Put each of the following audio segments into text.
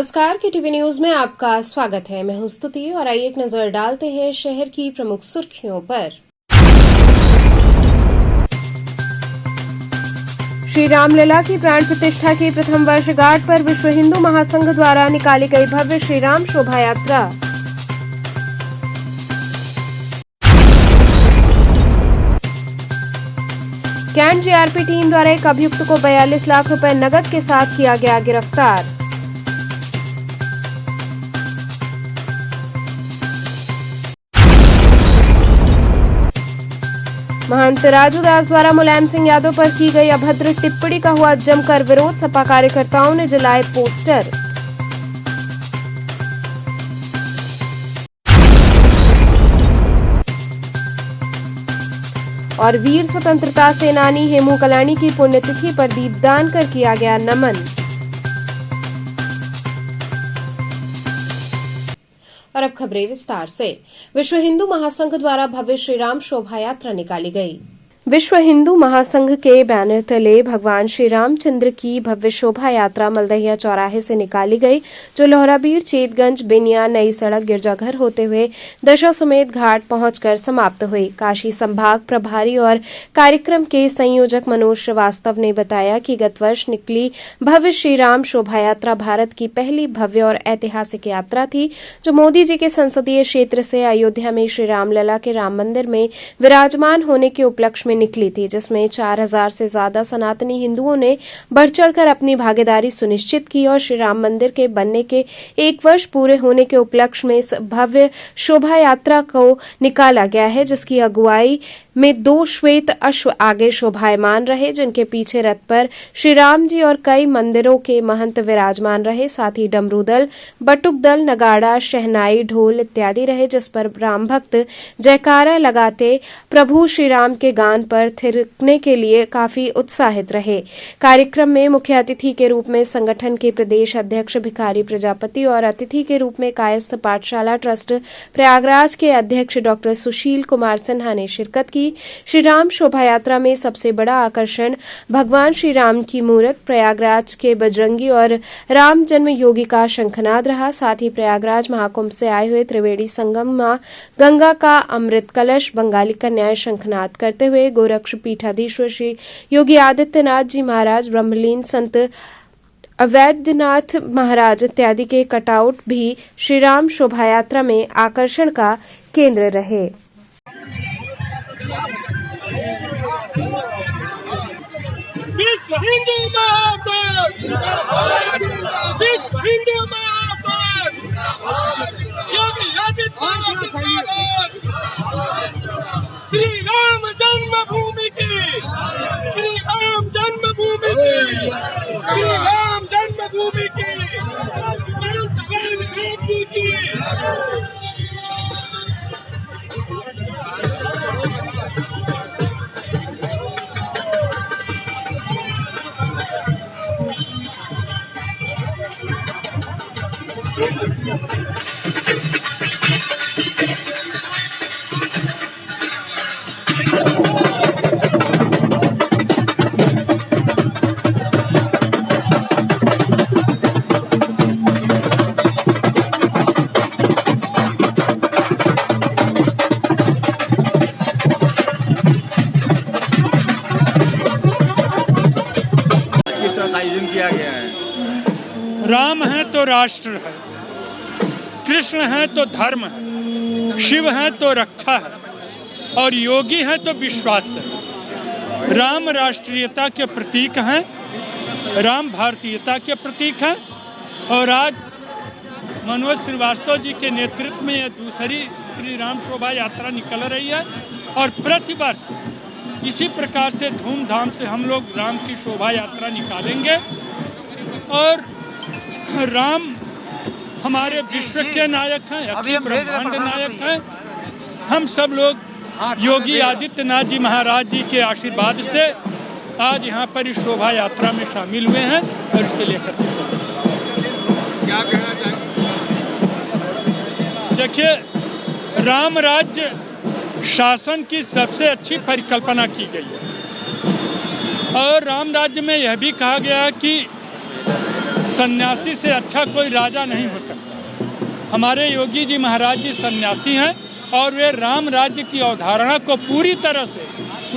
नमस्कार, के TV news में आपका स्वागत है। मैं हूं स्तुति और आइए एक नजर डालते हैं शहर की प्रमुख सुर्खियों पर। श्री रामलला की प्राण प्रतिष्ठा की प्रथम वर्षगांठ पर विश्व हिंदू महासंघ द्वारा निकाली गई भव्य श्री राम शोभा यात्रा। कैंट जीआरपी टीम द्वारा एक अभियुक्त को 42 लाख रुपए नकद के साथ किया गया गिरफ्तार। महंत राजू दास द्वारा मुलायम सिंह यादव पर की गई अभद्र टिप्पणी का हुआ जमकर विरोध। सपा कार्यकर्ताओं ने जलाए पोस्टर। और वीर स्वतंत्रता सेनानी हेमू कलानी की पुण्यतिथि पर दीपदान कर किया गया नमन। और अब खबरें विस्तार से। विश्व हिंदू महासंघ द्वारा भव्य श्रीराम शोभा यात्रा निकाली गई। विश्व हिंदू महासंघ के बैनर तले भगवान श्री रामचंद्र की भव्य शोभा यात्रा मलदहिया चौराहे से निकाली गई, जो लोहराबीर, चेतगंज, बिनिया, नई सड़क, गिरजाघर होते हुए दशाश्वमेध घाट पहुंचकर समाप्त हुई। काशी संभाग प्रभारी और कार्यक्रम के संयोजक मनोज श्रीवास्तव ने बताया कि गत वर्ष निकली भव्य श्री राम शोभा यात्रा भारत की पहली भव्य और ऐतिहासिक यात्रा थी, जो मोदी जी के संसदीय क्षेत्र से अयोध्या में श्री रामलला के राम मंदिर में विराजमान होने के उपलक्ष्य में निकली थी, जिसमें 4000 से ज्यादा सनातनी हिंदुओं ने बढ़ चढ़कर अपनी भागीदारी सुनिश्चित की और श्री राम मंदिर के बनने के 1 वर्ष पूरे होने के उपलक्ष्य में इस भव्य शोभा यात्रा को निकाला गया है, जिसकी अगुवाई में 2 श्वेत अश्व आगे शोभायमान रहे, जिनके पीछे रथ पर श्री राम जी और कई मंदिरों के महंत विराजमान रहे। साथ ही डमरू दल, बटुक दल, नगाड़ा, शहनाई, ढोल इत्यादि रहे, जिस पर राम भक्त जयकारा लगाते प्रभु श्री राम के गान पर थिरकने के लिए काफी उत्साहित रहे। कार्यक्रम में मुख्य अतिथि के रूप में संगठन के प्रदेश अध्यक्ष भिखारी प्रजापति और अतिथि के रूप में कायस्थ पाठशाला ट्रस्ट प्रयागराज के अध्यक्ष डॉक्टर सुशील कुमार सिन्हा ने शिरकत की। श्री राम शोभा यात्रा में सबसे बड़ा आकर्षण भगवान श्री राम की मूर्त, प्रयागराज के बजरंगी और राम जन्म योगी का शंखनाद रहा। साथ ही प्रयागराज महाकुंभ से आए हुए त्रिवेणी संगम मां गंगा का अमृत कलश, बंगाली कन्याएं शंखनाद करते हुए, गोरक्ष पीठाधीश्वर श्री योगी आदित्यनाथ जी महाराज, ब्रह्मलीन संत अवैधनाथ महाराज इत्यादि के कटआउट भी श्री राम शोभा यात्रा में आकर्षण का केंद्र रहे। विश्व हिंदू महासंघ, विश्व हिंदू महासंघ, योगी आदित्यनाथ जिंदाबाद। श्री राम जन्मभूमि की, श्री राम जन्मभूमि की, श्री राम जन्मभूमि की, की आयोजन किया गया है। राम है तो राष्ट्र है, कृष्ण है तो धर्म है, शिव है तो रक्षा है और योगी है तो विश्वास है। राम राष्ट्रीयता के प्रतीक हैं, राम भारतीयता के प्रतीक हैं और आज मनोज श्रीवास्तव जी के नेतृत्व में यह दूसरी श्री राम शोभा यात्रा निकल रही है और प्रतिवर्ष इसी प्रकार से धूमधाम से हम लोग राम की शोभा यात्रा निकालेंगे। और राम हमारे विश्व के नायक हैं, अखिल ब्रह्मांड नायक हैं। हम सब लोग योगी आदित्यनाथ जी महाराज जी के आशीर्वाद से आज यहाँ पर इस शोभा यात्रा में शामिल हुए हैं और इसे लेकर के क्या कहना चाहेंगे? देखिए, राम राज्य शासन की सबसे अच्छी परिकल्पना की गई है और राम राज्य में यह भी कहा गया है कि सन्यासी से अच्छा कोई राजा नहीं हो सकता। हमारे योगी जी महाराज जी सन्यासी हैं और वे राम राज्य की अवधारणा को पूरी तरह से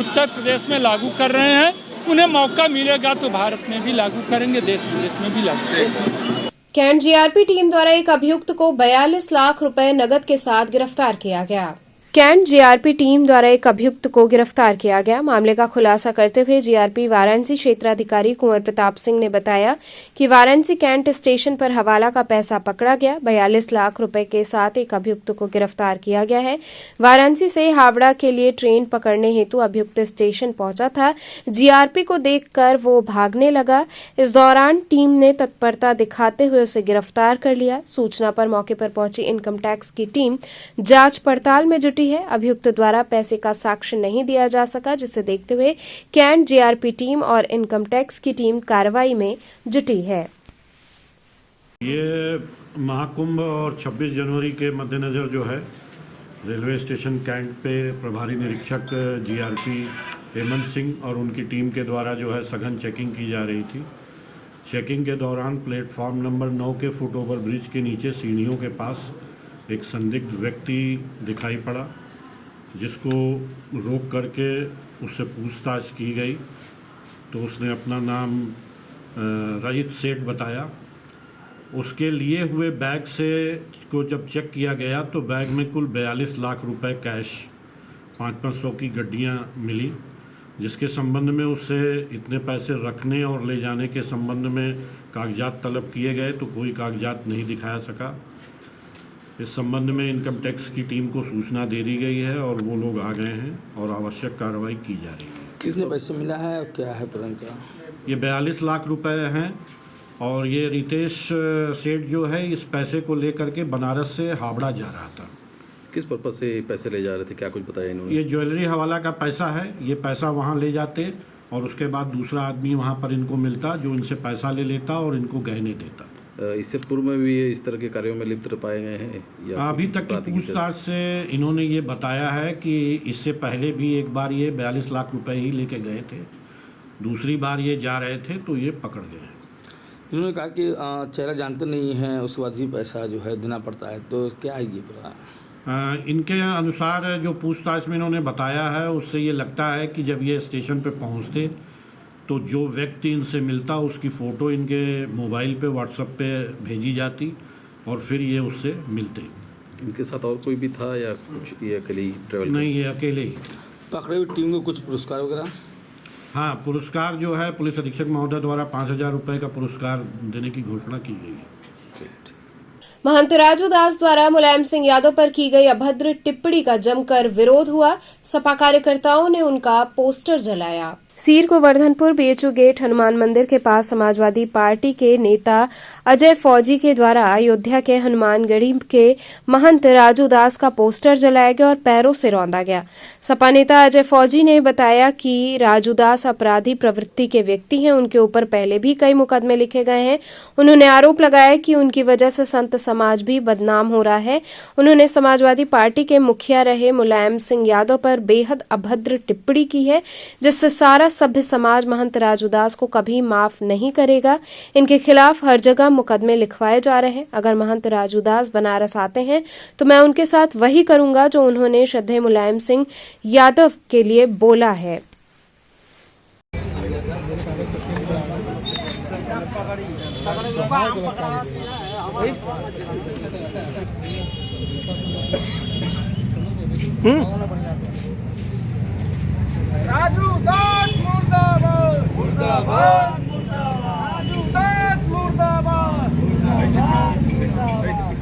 उत्तर प्रदेश में लागू कर रहे हैं। उन्हें मौका मिलेगा तो भारत में भी लागू करेंगे, देश विदेश में भी लागू करेंगे। कैंट जीआरपी टीम द्वारा एक अभियुक्त को 42 लाख रुपए नकद के साथ गिरफ्तार किया गया। कैंट जीआरपी टीम द्वारा एक अभियुक्त को गिरफ्तार किया गया। मामले का खुलासा करते हुए जीआरपी वाराणसी क्षेत्राधिकारी कुंवर प्रताप सिंह ने बताया कि वाराणसी कैंट स्टेशन पर हवाला का पैसा पकड़ा गया। 42 लाख रुपए के साथ एक अभियुक्त को गिरफ्तार किया गया है। वाराणसी से हावड़ा के लिए ट्रेन पकड़ने हेतु अभियुक्त स्टेशन पहुंचा था। जीआरपी को देखकर वो भागने लगा। इस दौरान टीम ने तत्परता दिखाते हुए उसे गिरफ्तार कर लिया। सूचना पर मौके पर पहुंची इनकम टैक्स की टीम जांच पड़ताल में जुटी है। अभियुक्त द्वारा पैसे का साक्ष्य नहीं दिया जा सका, जिसे देखते हुए कैंट जीआरपी टीम और इनकम टैक्स की टीम कार्रवाई में जुटी है। ये महाकुंभ और 26 जनवरी के मद्देनज़र जो है रेलवे स्टेशन कैंट पे प्रभारी निरीक्षक जीआरपी हेमंत सिंह और उनकी टीम के द्वारा जो है सघन चेकिंग की जा रही थी। चेकिंग के दौरान प्लेटफॉर्म नंबर 9 के फुट ओवर ब्रिज के नीचे सीढ़ियों के पास एक संदिग्ध व्यक्ति दिखाई पड़ा, जिसको रोक करके उससे पूछताछ की गई तो उसने अपना नाम रजित सेठ बताया। उसके लिए हुए बैग से को जब चेक किया गया तो बैग में कुल 42 लाख रुपए कैश 500 की गड्डियाँ मिली, जिसके संबंध में उससे इतने पैसे रखने और ले जाने के संबंध में कागजात तलब किए गए तो कोई कागजात नहीं दिखाया सका। इस संबंध में इनकम टैक्स की टीम को सूचना दे दी गई है और वो लोग आ गए हैं और आवश्यक कार्रवाई की जा रही है। कितने पैसे मिला है और क्या है तुरंत? ये 42 लाख रुपए हैं और ये रितेश सेठ जो है इस पैसे को लेकर के बनारस से हावड़ा जा रहा था। किस पर्पज से पैसे ले जा रहे थे, क्या कुछ बताया इन्होंने? ये ज्वेलरी हवाला का पैसा है। ये पैसा वहाँ ले जाते और उसके बाद दूसरा आदमी वहाँ पर इनको मिलता जो इनसे पैसा ले लेता और इनको गहने देता। इससे पूर्व में भी इस तरह के कार्यों में लिप्त पाए गए हैं या अभी तक की पूछताछ से इन्होंने ये बताया है कि इससे पहले भी एक बार ये 42 लाख रुपए ही लेके गए थे, दूसरी बार ये जा रहे थे तो ये पकड़ गए। इन्होंने कहा कि चेहरा जानते नहीं हैं, उसके बाद भी पैसा जो है देना पड़ता है, तो क्या है ये पूरा? इनके अनुसार जो पूछताछ में इन्होंने बताया है उससे ये लगता है कि जब ये स्टेशन पे पहुंचते तो जो व्यक्ति इनसे मिलता उसकी फ़ोटो इनके मोबाइल पे व्हाट्सएप पे भेजी जाती और फिर ये उससे मिलते। इनके साथ और कोई भी था या कुछ ये अकेले ही ट्रैवल? नहीं, ये अकेले ही। पकड़े हुई टीम को कुछ पुरस्कार वगैरह? हाँ, पुरस्कार जो है पुलिस अधीक्षक महोदय द्वारा 5,000 रुपये का पुरस्कार देने की घोषणा की गई है। महंत राजू दास द्वारा मुलायम सिंह यादव पर की गई अभद्र टिप्पणी का जमकर विरोध हुआ। सपा कार्यकर्ताओं ने उनका पोस्टर जलाया। सीर गोवर्धनपुर बीएचयू गेट हनुमान मंदिर के पास समाजवादी पार्टी के नेता अजय फौजी के द्वारा अयोध्या के हनुमानगढ़ी के महंत राजू दास का पोस्टर जलाया गया और पैरों से रौंदा गया। सपा नेता अजय फौजी ने बताया कि राजू दास अपराधी प्रवृत्ति के व्यक्ति हैं। उनके ऊपर पहले भी कई मुकदमे लिखे गए हैं। उन्होंने आरोप लगाया कि उनकी वजह से संत समाज भी बदनाम हो रहा है। उन्होंने समाजवादी पार्टी के मुखिया रहे मुलायम सिंह यादव पर बेहद अभद्र टिप्पणी की है, जिससे सारा सभ्य समाज महंत राजू दास को कभी माफ नहीं करेगा। इनके खिलाफ हर जगह मुकदमे लिखवाए जा रहे हैं। अगर महंत राजू दास बनारस आते हैं तो मैं उनके साथ वही करूंगा जो उन्होंने श्रद्धेय मुलायम सिंह यादव के लिए बोला है। राजू दास मुर्दाबाद मुर्दाबाद राजू दास मुर्दाबाद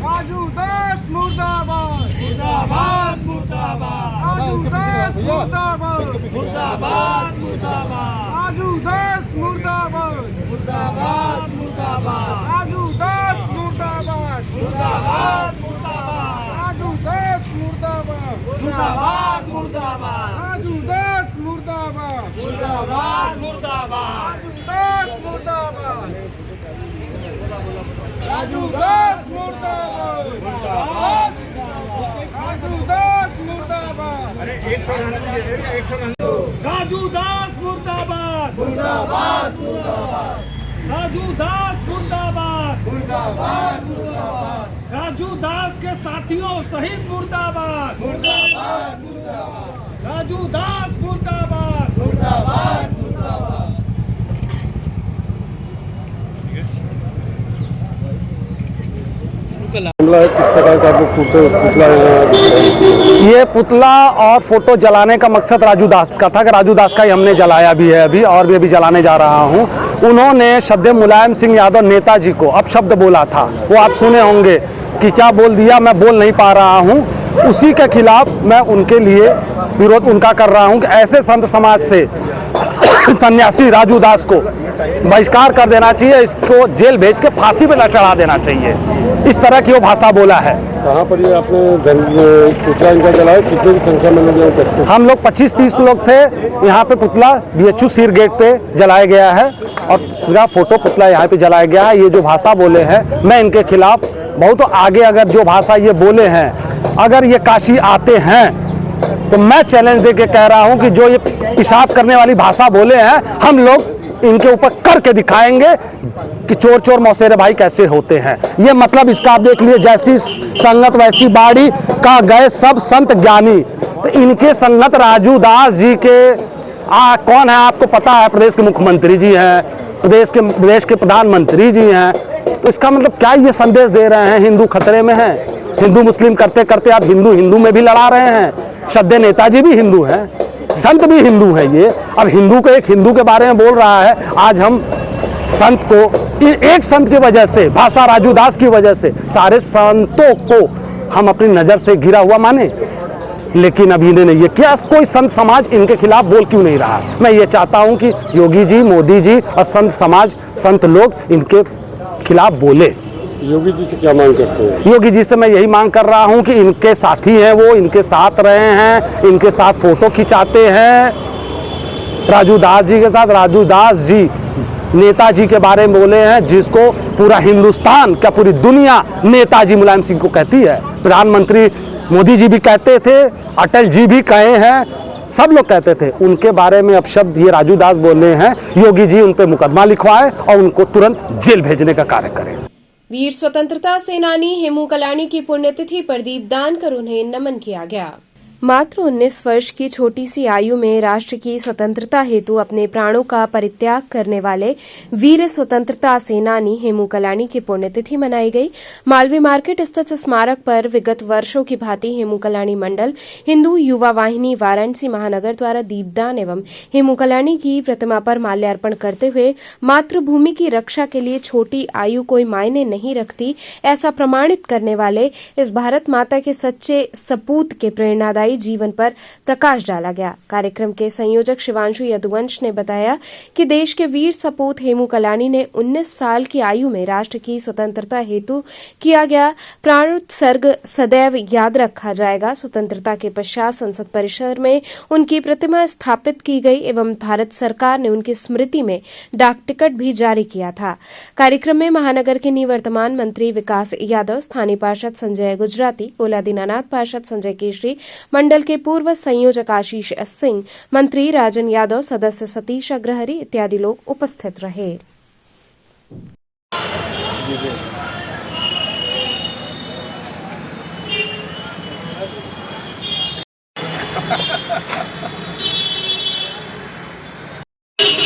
राजू दास मुर्दाबाद मुर्दाबाद राजू दास मुर्दाबाद मुर्दाबाद राजू दास मुर्दाबाद राजू दास मुर्दाबाद राजू दास मुर्दाबाद राजू दास मुर्दाबाद राजू दास मुर्दाबाद राजू दास मुर्दाबाद राजू दास मुर्दाबाद राजू दास मुर्दाबाद राजू दास के साथियों सहित मुर्दाबाद। राजू दास मुर्दाबाद। ये पुतला और फोटो जलाने का मकसद राजू दास का था कि राजू दास का ही हमने जलाया भी है अभी, और भी अभी जलाने जा रहा हूँ। उन्होंने श्रद्धेय मुलायम सिंह यादव नेताजी को अपशब्द बोला था, वो आप सुने होंगे कि क्या बोल दिया, मैं बोल नहीं पा रहा हूँ। उसी के खिलाफ मैं उनके लिए विरोध उनका कर रहा हूँ कि ऐसे संत समाज से सन्यासी राजू दास को बहिष्कार कर देना चाहिए, इसको जेल भेज के फांसी पे चढ़ा देना चाहिए। इस तरह की वो भाषा बोला है। कहाँ पर ये आपने पुतला इनका जलाया? कितने की संख्या में लोग? हम लोग 25-30 लोग थे। यहाँ पे पुतला BHU सीर गेट पे जलाया गया है और पूरा फोटो पुतला यहाँ पे जलाया गया है। ये जो भाषा बोले हैं, मैं इनके खिलाफ बहुत आगे, अगर जो भाषा ये बोले हैं, अगर ये काशी आते हैं तो मैं चैलेंज दे के कह रहा हूँ कि जो ये पेशाब करने वाली भाषा बोले हैं, हम लोग इनके ऊपर करके दिखाएंगे कि चोर चोर मौसेरे भाई कैसे होते हैं। ये मतलब इसका आप देख लीजिए, जैसी संगत वैसी बाड़ी का गए सब संत ज्ञानी। तो इनके संगत राजू दास जी के कौन है आपको पता है? प्रदेश के मुख्यमंत्री जी हैं, प्रदेश के प्रधानमंत्री जी हैं। तो इसका मतलब क्या ये संदेश दे रहे हैं? हिंदू खतरे में है। हिंदू मुस्लिम करते करते आप हिंदू में भी लड़ा रहे हैं। श्रद्धेय नेताजी भी हिंदू हैं, संत भी हिंदू है। ये अब हिंदू को एक हिंदू के बारे में बोल रहा है। आज हम संत को, एक संत की वजह से, भाषा राजू दास की वजह से सारे संतों को हम अपनी नजर से गिरा हुआ माने, लेकिन अभी इन्होंने ये क्या, कोई संत समाज इनके खिलाफ बोल क्यों नहीं रहा? मैं ये चाहता हूं कि योगी जी, मोदी जी और संत समाज, संत लोग इनके खिलाफ बोले। योगी जी से क्या मांग करते हैं? योगी जी से मैं यही मांग कर रहा हूं कि इनके साथी हैं, वो इनके साथ रहे हैं, इनके साथ फोटो खिंचाते हैं राजू दास जी के साथ। राजू दास जी नेताजी के बारे में बोले हैं, जिसको पूरा हिंदुस्तान, क्या पूरी दुनिया नेताजी मुलायम सिंह को कहती है। प्रधानमंत्री मोदी जी भी कहते थे, अटल जी भी कहे हैं, सब लोग कहते थे। उनके बारे में अपशब्द ये राजू दास बोले हैं। योगी जी उन पे मुकदमा लिखवाए और उनको तुरंत जेल भेजने का कार्य करें। वीर स्वतंत्रता सेनानी हेमू कलानी की पुण्यतिथि पर दीपदान कर उन्हें नमन किया गया। मात्र 19 वर्ष की छोटी सी आयु में राष्ट्र की स्वतंत्रता हेतु अपने प्राणों का परित्याग करने वाले वीर स्वतंत्रता सेनानी हेमू कलानी की पुण्यतिथि मनाई गई। मालवीय मार्केट स्थित स्मारक पर विगत वर्षों की भांति हेमू कलानी मंडल, हिंदू युवा वाहिनी वाराणसी महानगर द्वारा दीपदान एवं हेमू कलानी की प्रतिमा पर माल्यार्पण करते हुए मातृभूमि की रक्षा के लिए छोटी आयु कोई मायने नहीं रखती, ऐसा प्रमाणित करने वाले इस भारत माता के सच्चे सपूत के प्रेरणादायी जीवन पर प्रकाश डाला गया। कार्यक्रम के संयोजक शिवांशु यदुवंश ने बताया कि देश के वीर सपूत हेमू कलानी ने 19 साल की आयु में राष्ट्र की स्वतंत्रता हेतु किया गया प्राणोत्सर्ग सदैव याद रखा जाएगा। स्वतंत्रता के पश्चात संसद परिसर में उनकी प्रतिमा स्थापित की गई एवं भारत सरकार ने उनकी स्मृति में डाक टिकट भी जारी किया था। कार्यक्रम में महानगर के निवर्तमान मंत्री विकास यादव, स्थानीय पार्षद संजय गुजराती, गोला दीनानाथ पार्षद संजय केशरी, मंडल के पूर्व संयोजक आशीष सिंह, मंत्री राजन यादव, सदस्य सतीश अग्रहरी इत्यादि लोग उपस्थित रहे।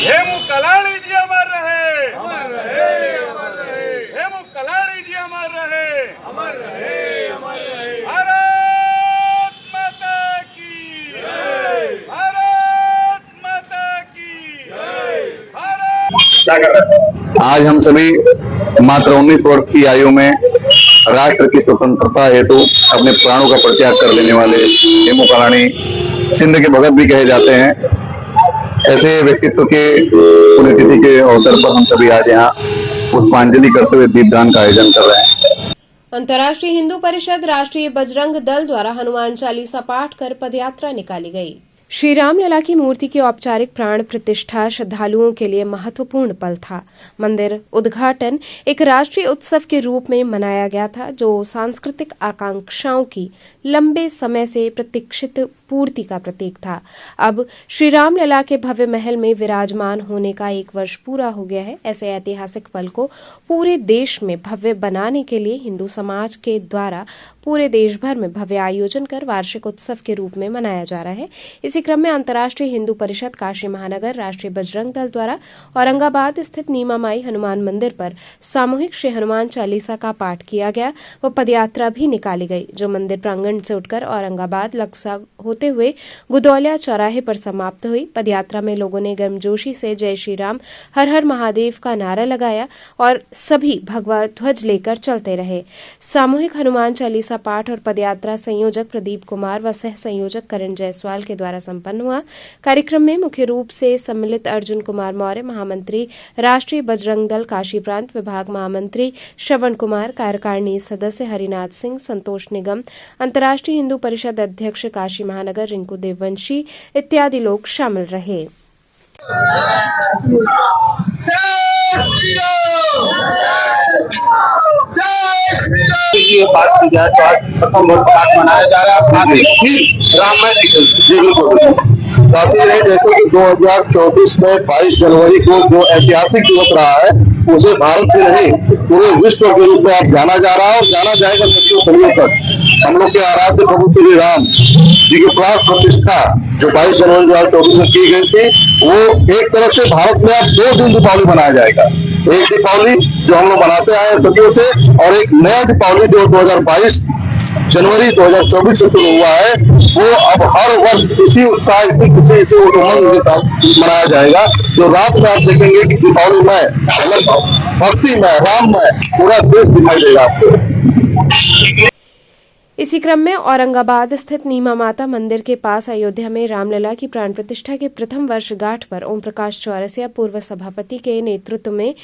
हेमू कलानी जी अमर रहे, अमर रहे, अमर रहे। हेमू कलानी जी अमर रहे, अमर रहे, अमर रहे। भारत माता की जय, भारत माता की जय, भारत। आज हम सभी मात्र 19 वर्ष की आयु में राष्ट्र की स्वतंत्रता हेतु अपने प्राणों का परित्याग कर लेने वाले हेमू कलानी, सिंध के भगत भी कहे जाते हैं, ऐसे व्यक्तित्व के पुण्यतिथि के अवसर पर हम सभी आज यहाँ पुष्पांजलि करते हुए दीपदान का आयोजन कर रहे हैं। अंतर्राष्ट्रीय हिंदू परिषद, राष्ट्रीय बजरंग दल द्वारा हनुमान चालीसा पाठ कर पदयात्रा निकाली गई। श्री राम लला की मूर्ति की औपचारिक प्राण प्रतिष्ठा श्रद्धालुओं के लिए महत्वपूर्ण पल था। मंदिर उद्घाटन एक राष्ट्रीय उत्सव के रूप में मनाया गया था, जो सांस्कृतिक आकांक्षाओं की लंबे समय से प्रतीक्षित पूर्ति का प्रतीक था। अब श्री राम लला के भव्य महल में विराजमान होने का 1 वर्ष पूरा हो गया है। ऐसे ऐतिहासिक पल को पूरे देश में भव्य बनाने के लिए हिंदू समाज के द्वारा पूरे देश भर में भव्य आयोजन कर वार्षिक उत्सव के रूप में मनाया जा रहा है। इसी क्रम में अंतर्राष्ट्रीय हिंदू परिषद काशी महानगर, राष्ट्रीय बजरंग दल द्वारा औरंगाबाद स्थित नीमामाई हनुमान मंदिर पर सामूहिक श्री हनुमान चालीसा का पाठ किया गया व पदयात्रा भी निकाली गई, जो मंदिर प्रांगण से उठकर औरंगाबाद लक्सा होते हुए गुदौलिया चौराहे पर समाप्त हुई। पदयात्रा में लोगों ने गर्मजोशी से जय श्री राम, हर हर महादेव का नारा लगाया और सभी भगवा ध्वज लेकर चलते रहे। सामूहिक हनुमान चालीसा पाठ और पदयात्रा संयोजक प्रदीप कुमार व सह संयोजक करण जायसवाल के द्वारा संपन्न हुआ। कार्यक्रम में मुख्य रूप से सम्मिलित अर्जुन कुमार मौर्य, महामंत्री राष्ट्रीय बजरंग दल काशी प्रांत विभाग, महामंत्री श्रवण कुमार, कार्यकारिणी सदस्य हरिनाथ सिंह, संतोष निगम, अंतर्राष्ट्रीय हिंदू परिषद अध्यक्ष काशी महानगर रिंकू देववंशी इत्यादि लोग शामिल रहे। बात की जाए तो आज प्रथम वर्ष पाठ मनाया जा रहा है। काफी रहे जैसे कि 2024 में 22 जनवरी को जो ऐतिहासिक दिवस रहा है, उसे भारत से नहीं पूरे विश्व के रूप में अब जाना जा रहा है और जाना जाएगा सदियों तक। हम लोग के आराध्य प्रभु श्री राम जी की प्राण प्रतिष्ठा जो 22 जनवरी 2024 में की गई थी, वो एक तरफ से भारत में अब 2 दिन दीपावली मनाया जाएगा। एक दीपावली जो हम लोग मनाते आए हैं सदियों से, और एक नया दीपावली जो 2022 जनवरी 2024 से शुरू हुआ है, वो अब हर वर्ष इसी उत्साह इसी खुशी इसी उमंग के साथ मनाया जाएगा। जो रात में आप देखेंगे कि दीपावली में भक्ति में राम में पूरा देश दिखाई देगा आपको। इसी क्रम में औरंगाबाद स्थित नीमा माता मंदिर के पास अयोध्या में रामलला की प्राण प्रतिष्ठा के प्रथम वर्षगांठ पर ओम प्रकाश चौरसिया पूर्व सभापति के नेतृत्व में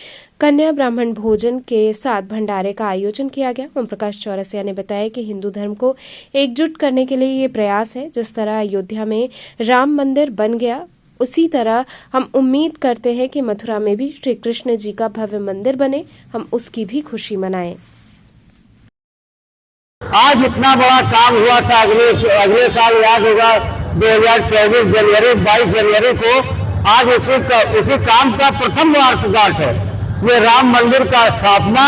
कन्या ब्राह्मण भोजन के साथ भंडारे का आयोजन किया गया। ओम प्रकाश चौरसिया ने बताया कि हिंदू धर्म को एकजुट करने के लिए ये प्रयास है। जिस तरह अयोध्या में राम मंदिर बन गया, उसी तरह हम उम्मीद करते हैं कि मथुरा में भी श्री कृष्ण जी का भव्य मंदिर बने, हम उसकी भी खुशी मनाएं। आज इतना बड़ा काम हुआ था, अगले साल याद होगा 2024 जनवरी 22 जनवरी को आज उसी काम का प्रथम वर्षगांठ है। ये राम मंदिर का स्थापना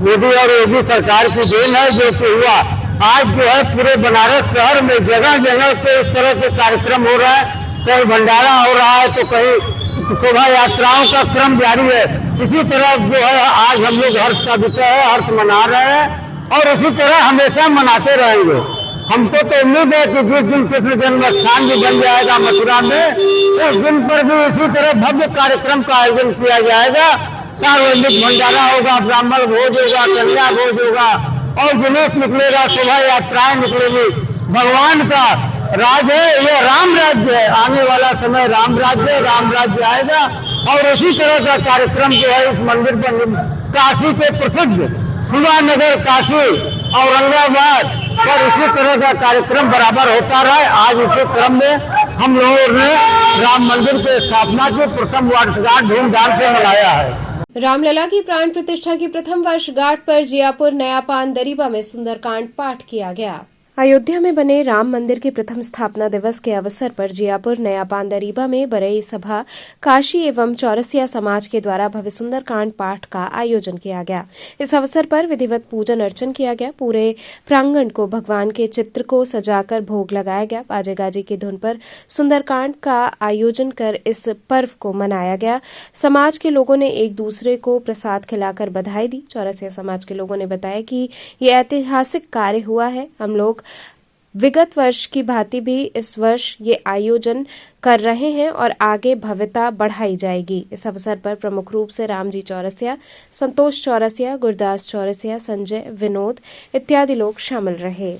मोदी और योगी सरकार की देन है जो कि हुआ। आज जो है पूरे बनारस शहर में जगह जगह पे इस तरह के कार्यक्रम हो रहा है, कहीं भंडारा हो रहा है तो कहीं शोभा यात्राओं का क्रम जारी है। इसी तरह जो है आज हम लोग हर्ष का विषय है, हर्ष मना रहे हैं और इसी तरह हमेशा मनाते रहेंगे। हमको तो उम्मीद है कि जिस दिन कृष्ण जन्म स्थान भी बन जाएगा मथुरा में, उस दिन पर भी इसी तरह भव्य कार्यक्रम का आयोजन किया जाएगा। सार्वजनिक भंडारा होगा, ब्राह्मण भोज होगा, कन्या भोज होगा और जुलूस निकलेगा, शोभा यात्राएं निकलेगी। भगवान का राज है, यह राम राज्य है। आने वाला समय राम राज्य आएगा और इसी तरह का कार्यक्रम जो है इस मंदिर पर काशी के प्रसिद्ध शिवानगर, काशी, औरंगाबाद पर इसी तरह का कार्यक्रम बराबर होता रहा। आज इसी क्रम में हम लोगों ने राम मंदिर की स्थापना की प्रथम वर्षगांठ धूमधाम से मनाया है। रामलला की प्राण प्रतिष्ठा की प्रथम वर्षगांठ पर जियापुर नया पान दरीबा में सुंदरकांड पाठ किया गया। अयोध्या में बने राम मंदिर के प्रथम स्थापना दिवस के अवसर पर जियापुर नया पान दरीबा में बरई सभा काशी एवं चौरसिया समाज के द्वारा भव्य सुंदरकांड पाठ का आयोजन किया गया। इस अवसर पर विधिवत पूजन अर्चन किया गया। पूरे प्रांगण को भगवान के चित्र को सजाकर भोग लगाया गया। बाजे गाजे की धुन पर सुंदरकांड का आयोजन कर इस पर्व को मनाया गया। समाज के लोगों ने एक दूसरे को प्रसाद खिलाकर बधाई दी। चौरसिया समाज के लोगों ने बताया कि ये ऐतिहासिक कार्य हुआ है। हम लोग विगत वर्ष की भांति भी इस वर्ष ये आयोजन कर रहे हैं और आगे भव्यता बढ़ाई जाएगी। इस अवसर पर प्रमुख रूप से रामजी चौरसिया, संतोष चौरसिया, गुरदास चौरसिया, संजय, विनोद इत्यादि लोग शामिल रहे।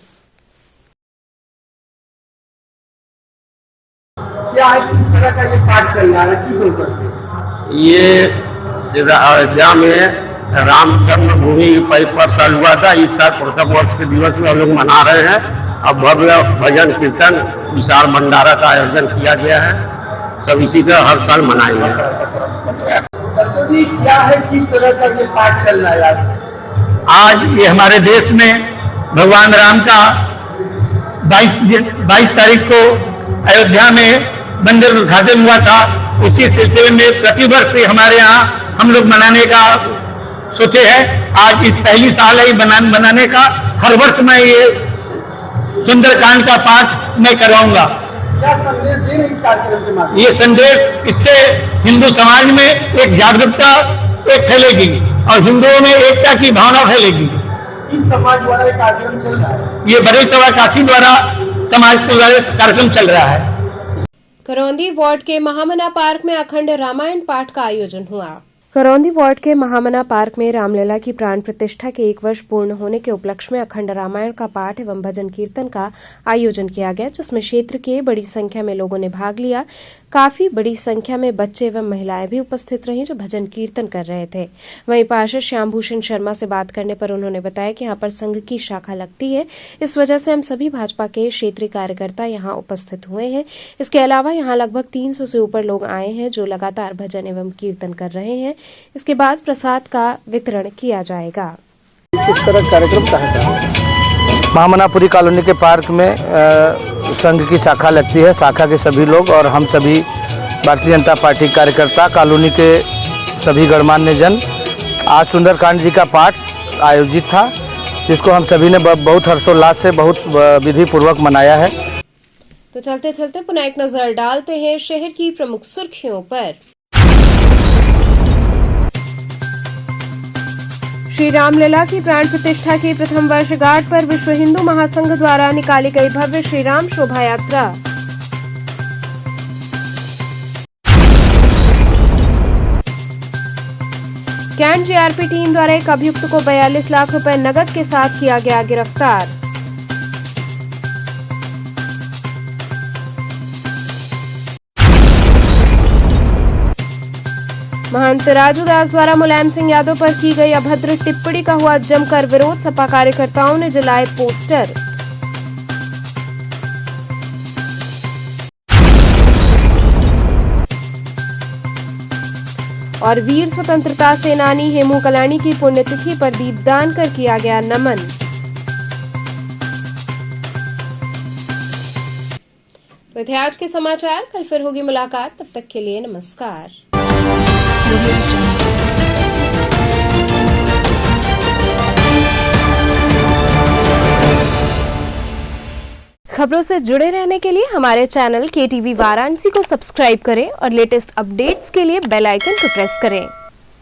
क्या किस तरह का ये पाठ चल रहा है, किस ऊपर? ये अयोध्या में राम जन्मभूमि पर साल हुआ था। इस साल प्रथम वर्ष के दिवस में हम लोग मना रहे हैं अब भव्य भजन कीर्तन विशाल भंडारा का आयोजन किया गया है। सब इसी तरह हर साल मनाएंगे। क्या है, किस तरह का ये पाठ चल रहा है? आज ये हमारे देश में भगवान राम का 22 तारीख को अयोध्या में मंदिर उद्घाटन हुआ था। उसी सिलसिले में प्रतिवर्ष हमारे यहाँ हम लोग मनाने का सोचे हैं। आज इस पहली साल है बनाने का। हर वर्ष मैं ये सुंदरकांड का पाठ मैं करवाऊंगा। क्या संदेश दे रहे इस कार्यक्रम के माध्यम? ये संदेश, इससे हिंदू समाज में एक जागरूकता फैलेगी और हिंदुओं में एकता की भावना फैलेगी। इस समाज द्वारा एक कार्यक्रम चल रहा है। ये बड़े सभा काशी द्वारा समाज के द्वारा कार्यक्रम चल रहा है। करौंदी वार्ड के महामना पार्क में अखंड रामायण पाठ का आयोजन हुआ। करौंदी वार्ड के महामना पार्क में रामलला की प्राण प्रतिष्ठा के 1 वर्ष पूर्ण होने के उपलक्ष्य में अखंड रामायण का पाठ एवं भजन कीर्तन का आयोजन किया गया, जिसमें क्षेत्र के बड़ी संख्या में लोगों ने भाग लिया। काफी बड़ी संख्या में बच्चे एवं महिलाएं भी उपस्थित रहीं जो भजन कीर्तन कर रहे थे। वहीं पार्षद श्याम भूषण शर्मा से बात करने पर उन्होंने बताया कि यहाँ पर संघ की शाखा लगती है, इस वजह से हम सभी भाजपा के क्षेत्रीय कार्यकर्ता यहाँ उपस्थित हुए हैं। इसके अलावा यहाँ लगभग 300 से ऊपर लोग आए हैं जो लगातार भजन एवं कीर्तन कर रहे हैं। इसके बाद प्रसाद का वितरण किया जाएगा। किस तरह कार्यक्रम था? महामनापुरी कॉलोनी के पार्क में संघ की शाखा लगती है। शाखा के सभी लोग और हम सभी भारतीय जनता पार्टी कार्यकर्ता, कॉलोनी के सभी गणमान्य जन, आज सुंदरकांड जी का पाठ आयोजित था, जिसको हम सभी ने बहुत हर्षोल्लास से बहुत विधि पूर्वक मनाया है। तो चलते चलते पुनः एक नजर डालते हैं शहर की प्रमुख सुर्खियों पर। श्री रामलला की प्राण प्रतिष्ठा की प्रथम वर्षगांठ पर विश्व हिंदू महासंघ द्वारा निकाली गई भव्य श्री राम शोभा यात्रा। कैंट जीआरपी टीम द्वारा एक अभियुक्त को 42 लाख रुपए नकद के साथ किया गया गिरफ्तार। महंत राजू दास द्वारा मुलायम सिंह यादव पर की गई अभद्र टिप्पणी का हुआ जमकर विरोध। सपा कार्यकर्ताओं ने जलाए पोस्टर। और वीर स्वतंत्रता सेनानी हेमू कलानी की पुण्यतिथि पर दीपदान कर किया गया नमन। तो थे आज के समाचार। कल फिर होगी मुलाकात, तब तक के लिए नमस्कार। खबरों से जुड़े रहने के लिए हमारे चैनल KTV वाराणसी को सब्सक्राइब करें और लेटेस्ट अपडेट्स के लिए बेल आइकन को प्रेस करें।